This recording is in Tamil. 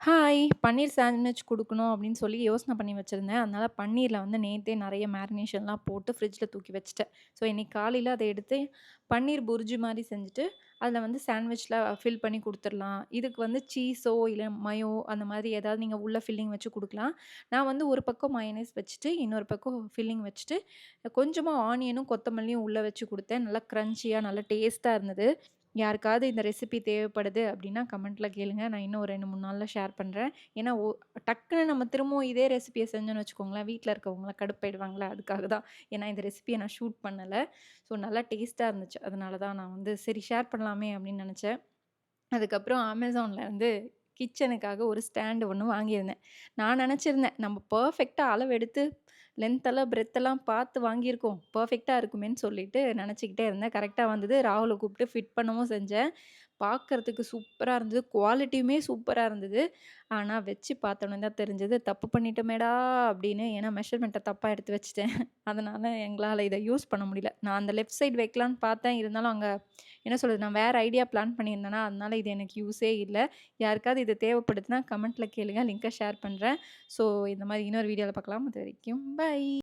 ஹாய்! பன்னீர் சாண்ட்விச் குடுக்கணும் அப்படின்னு சொல்லி யோசனை பண்ணி வச்சிருந்தேன். அதனால பன்னீர்ல வந்து நேத்தே நெறைய மேரினேஷன்லாம் போட்டு ஃப்ரிட்ஜ்ல தூக்கி வச்சுட்டேன். ஸோ இன்னைக்கு காலையில அத எடுத்து பன்னீர் புர்ஜி மாரி செஞ்சுட்டு, அதில வந்து சாண்ட்விச்ல ஃபில் பண்ணி குடுத்துரலாம். இதுக்கு வந்து சீஸோ, இல்ல மயோ அந்த மாதிரி ஏதாவது நீங்க உள்ள ஃபில்லிங் வச்சு குடுக்கலாம். நான் வந்து ஒரு பக்கம் மயோனைஸ் வச்சுட்டு, இன்னொரு பக்கம் ஃபில்லிங் வச்சுட்டு, கொஞ்சமா ஆனியனும், கொத்தமல்லியும் உள்ள வச்சு குடுத்தேன். நல்லா கிரன்ச்சியா நல்லா டேஸ்ட்டா இருந்தது. யாருக்காவது இந்த ரெசிபி தேவைப்படுது அப்படின்னா கமெண்ட்ல கேளுங்க. நான் இன்னும் ஒரு 2, 3 நாள்ல ஷேர் பண்றேன். ஏன்னா டக்குனு நம்ம திரும்பவும் இதே ரெசிபிய செஞ்சோம்னு வச்சுக்கோங்களேன், வீட்ல இருக்கவங்கலாம் கடுப்பாயிடுவாங்கல்ல. அதுக்காக தான். ஏன்னா இந்த ரெசிபிய நான் ஷூட் பண்ணல. ஸோ நல்லா டேஸ்ட்டா இருந்துச்சு. அதனால தான் நான் வந்து சரி ஷேர் பண்ணலாமே அப்படின்னு நெனச்சேன். அதுக்கப்புறம் Amazonல வந்து கிச்சனுக்காக ஒரு ஸ்டாண்ட் ஒண்ணு வாங்கியிருந்தேன். நான் நெனச்சிருந்தேன், நம்ம பெர்ஃபெக்ட்டா அளவெடுத்து லென்த்தெல்லாம், பிரெத்தெல்லாம் பார்த்து வாங்கியிருக்கோம். பெர்ஃபெக்ட்டா இருக்குமேன்னு சொல்லிட்டு நெனச்சுக்கிட்டே இருந்தேன். கரெக்ட்டா வந்தது. ராகுல கூப்பிட்டு ஃபிட் பண்ணவும் செஞ்சேன். பார்க்கறதுக்கு சூப்பரா இருந்தது. குவாலிட்டியுமே சூப்பரா இருந்தது. ஆனா வச்சு பார்த்தோனே தான் தெரிஞ்சது, "தப்பு பண்ணிட்டோமேடா!" அப்படின்னு. ஏன்னா மெஷர்மென்ட்ட தப்பா எடுத்து வச்சுட்டேன். அதனால எங்களால இத யூஸ் பண்ண முடியல. நான் அந்த லெஃப்ட் சைடு வைக்கலான்னு பார்த்தேன். இருந்தாலும் அங்க என்ன சொல்றது, நான் வேற ஐடியா பிளான் பண்ணியிருந்தேனா, அதனால இது எனக்கு யூஸே இல்ல. யாருக்காவது இது தேவைப்படுதுன்னா கமெண்ட்ல கேளுங்க. லிங்க்க ஷேர் பண்றேன். ஸோ இந்த மாரி இன்னொரு வீடியோல பார்க்கலாம். அதுவரைக்கும் பை.